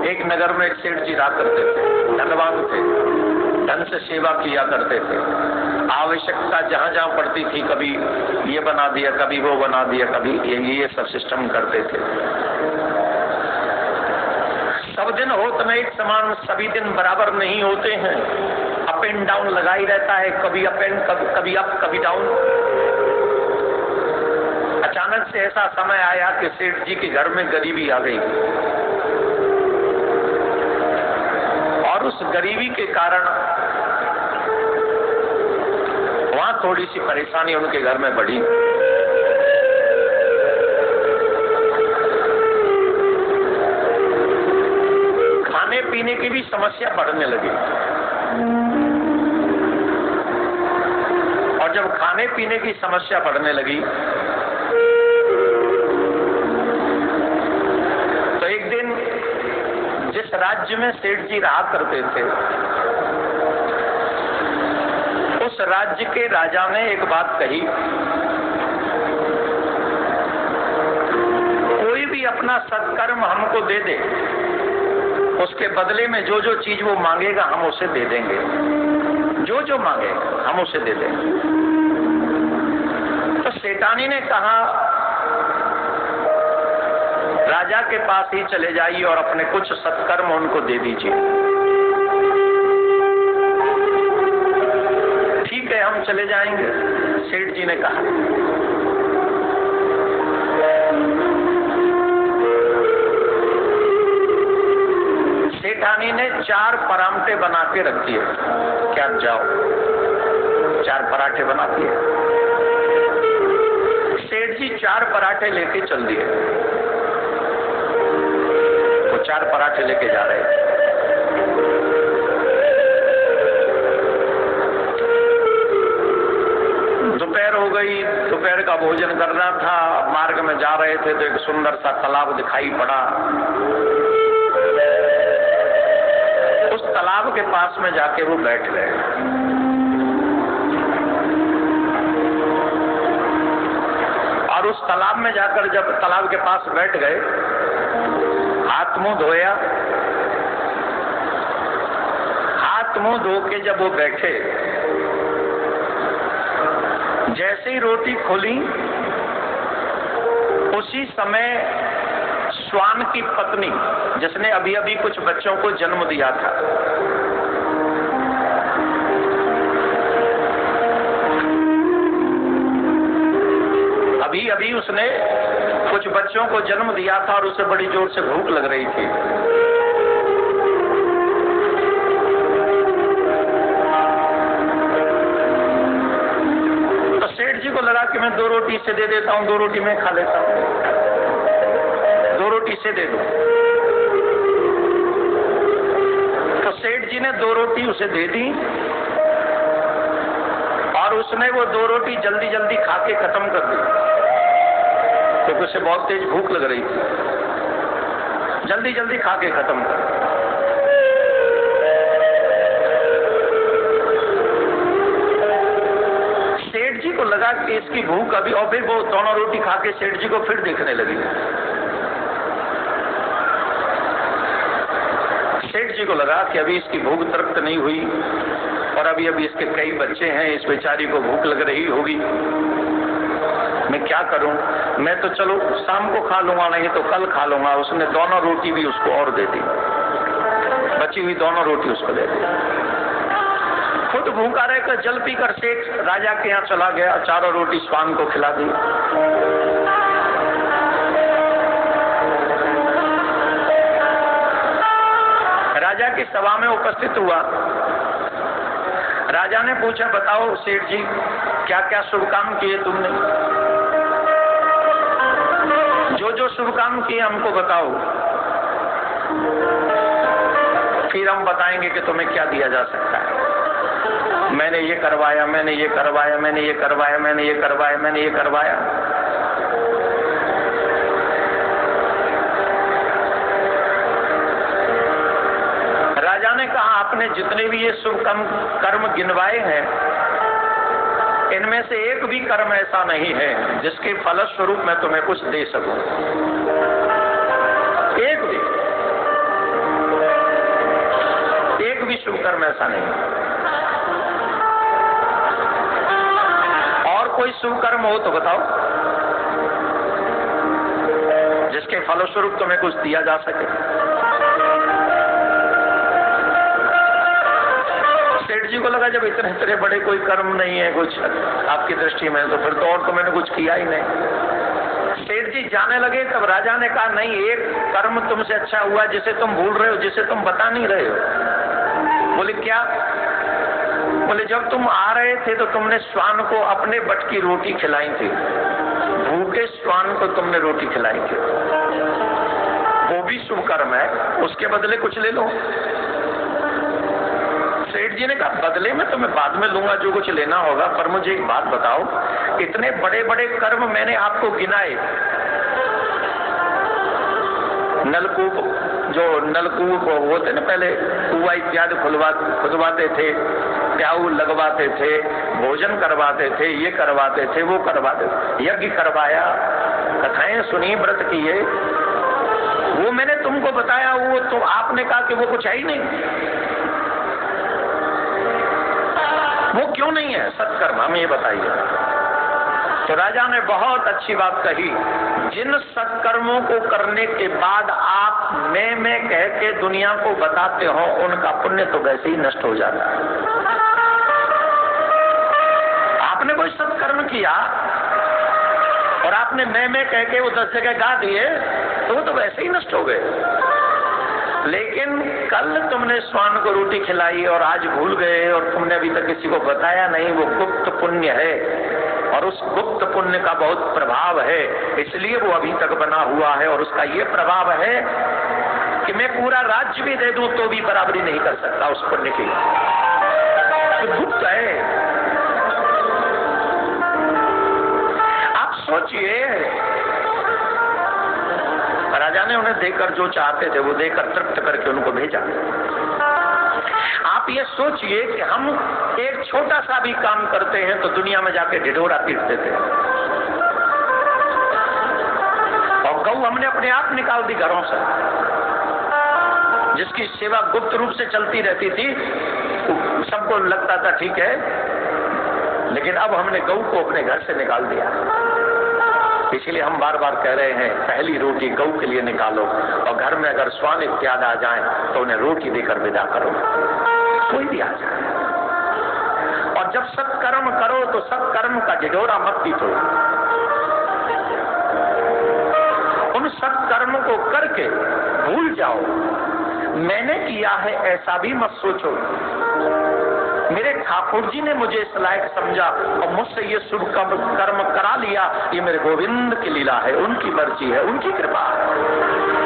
एक नगर में एक सेठ जी रहा करते थे, धनवान थे, धन से सेवा किया करते थे। आवश्यकता जहां जहां पड़ती थी, कभी ये बना दिया, कभी वो बना दिया, कभी ये सब सिस्टम करते थे। सब दिन होत नहीं एक समान, सभी दिन बराबर नहीं होते हैं, अप एंड डाउन लगा ही रहता है, कभी अप एंड कभी अप कभी डाउन। अचानक से ऐसा समय आया कि सेठ जी के घर में गरीबी आ गई, और उस गरीबी के कारण वहां थोड़ी सी परेशानी उनके घर में बढ़ी। खाने पीने की भी समस्या बढ़ने लगी, और जब खाने पीने की समस्या बढ़ने लगी तो एक दिन जिस राज्य में सेठ जी रहा करते थे, उस राज्य के राजा ने एक बात कही, कोई भी अपना सत्कर्म हमको दे दे, उसके बदले में जो जो चीज वो मांगेगा हम उसे दे देंगे, जो जो मांगेगा हम उसे दे देंगे। तो सेठानी ने कहा, राजा के पास ही चले जाइए और अपने कुछ सत्कर्म उनको दे दीजिए। ठीक है, हम चले जाएंगे, सेठ जी ने कहा। सेठानी ने 4 परामठे बना के रख दिए, क्या जाओ 4 पराठे बना दिए। सेठ जी 4 पराठे लेके चल दिए, वो 4 पराठे लेके जा रहे थे। दोपहर हो गई, दोपहर का भोजन करना था, मार्ग में जा रहे थे तो एक सुंदर सा तालाब दिखाई पड़ा। उस तालाब के पास में जाके वो बैठ गए। और उस तालाब में जाकर जब तालाब के पास बैठ गए, हाथ मुंह धोया, हाथ मुंह धो के जब वो बैठे, जैसे ही रोटी खोली उसी समय श्वान की पत्नी, जिसने अभी अभी कुछ बच्चों को जन्म दिया था, अभी अभी उसने कुछ बच्चों को जन्म दिया था और उसे बड़ी जोर से भूख लग रही थी। तो सेठ जी को लगा कि मैं 2 रोटी इसे दे देता हूं, 2 रोटी मैं खा लेता हूं, 2 रोटी इसे दे दूं। तो सेठ जी ने 2 रोटी उसे दे दी और उसने वो 2 रोटी जल्दी जल्दी खा के खत्म कर दी, क्योंकि उसे बहुत तेज भूख लग रही थी। जल्दी जल्दी खा के खत्म कर। सेठ जी को लगा कि इसकी भूख अभी, और फिर वो दोनों रोटी खा के सेठ जी को फिर देखने लगी। सेठ जी को लगा कि अभी इसकी भूख तृप्त नहीं हुई और अभी अभी इसके कई बच्चे हैं, इस बेचारी को भूख लग रही होगी, मैं क्या करूं? मैं तो चलो शाम को खा लूंगा, नहीं तो कल खा लूंगा। उसने दोनों रोटी भी उसको और दे दी, बची हुई दोनों रोटी उसको दे दी। खुद भूखा रहकर जल पीकर सेठ राजा के यहाँ चला गया, 4 रोटी श्वान को खिला दी। राजा की सभा में उपस्थित हुआ। राजा ने पूछा, बताओ सेठ जी, क्या क्या शुभ काम किए तुमने? जो जो शुभ काम किए हमको बताओ, फिर हम बताएंगे कि तुम्हें क्या दिया जा सकता है। मैंने ये करवाया, मैंने ये करवाया, मैंने ये करवाया, मैंने ये करवाया, मैंने ये करवाया। राजा ने कहा, आपने जितने भी ये शुभ कर्म गिनवाए हैं, इनमें से एक भी कर्म ऐसा नहीं है जिसके फलस्वरूप मैं तुम्हें कुछ दे सकूं, एक भी। शुभ कर्म ऐसा नहीं। और कोई शुभ कर्म हो तो बताओ, जिसके फलस्वरूप तुम्हें कुछ दिया जा सके। सेठ जी को लगा जब इतने इतने बड़े कोई कर्म नहीं है कुछ आपकी दृष्टि में, तो फिर तो और तो मैंने कुछ किया ही नहीं। सेठ जी जाने लगे तब राजा ने कहा, नहीं, एक कर्म तुमसे अच्छा हुआ जिसे तुम भूल रहे हो, जिसे तुम बता नहीं रहे हो। बोले क्या? बोले जब तुम आ रहे थे तो तुमने श्वान को अपने बट की रोटी खिलाई थी, भूखे श्वान को तुमने रोटी खिलाई थी, वो भी शुभ कर्म है, उसके बदले कुछ ले लो। सेठ जी ने कहा, बदले में तो मैं बाद में लूंगा जो कुछ लेना होगा, पर मुझे एक बात बताओ, इतने बड़े बड़े कर्म मैंने आपको गिनाए, नलकूप, जो नलकूप होते न पहले, कुआ इत्यादि खुदवाते थे, प्याऊ लगवाते थे, भोजन करवाते थे, ये करवाते थे, वो करवाते थे, यज्ञ करवाया, कथाएं सुनी, व्रत किए, वो मैंने तुमको बताया, वो तो आपने कहा कि वो कुछ है ही नहीं। वो क्यों नहीं है सत्कर्म, हमें ये बताइए। तो राजा ने बहुत अच्छी बात कही, जिन सत्कर्मों को करने के बाद आप मैं कह के दुनिया को बताते हो, उनका पुण्य तो वैसे ही नष्ट हो जाता है। आपने कोई सत्कर्म किया और आपने मैं कह के वो 10 जगह गा दिए, तो वो तो वैसे ही नष्ट हो गए। लेकिन कल तुमने श्वान को रोटी खिलाई और आज भूल गए और तुमने अभी तक किसी को बताया नहीं, वो गुप्त पुण्य है और उस गुप्त पुण्य का बहुत प्रभाव है, इसलिए वो अभी तक बना हुआ है। और उसका ये प्रभाव है कि मैं पूरा राज्य भी दे दूं तो भी बराबरी नहीं कर सकता उस पुण्य की, तो गुप्त है। आप सोचिए, राजा ने उन्हें देकर जो चाहते थे वो देकर तृप्त करके उनको भेजा। आप ये सोचिए कि हम एक छोटा सा भी काम करते हैं तो दुनिया में जाके ढिढोरा पीटते थे, और गौ हमने अपने आप निकाल दी घरों से, जिसकी सेवा गुप्त रूप से चलती रहती थी, सबको लगता था ठीक है, लेकिन अब हमने गौ को अपने घर से निकाल दिया। इसलिए हम बार बार कह रहे हैं, पहली रोटी गौ के लिए निकालो, और घर में अगर श्वान इत्यादि आ जाए तो उन्हें रोटी देकर विदा करो, कोई भी आ जाए। और जब सत्कर्म करो तो सत्कर्म का ढिढोरा मत पीटो, उन सत्कर्म को करके भूल जाओ। मैंने किया है ऐसा भी मत सोचो, मेरे ठाकुर जी ने मुझे इस लायक समझा और मुझसे ये शुभ कर्म करा लिया, ये मेरे गोविंद की लीला है, उनकी मर्जी है, उनकी कृपा है।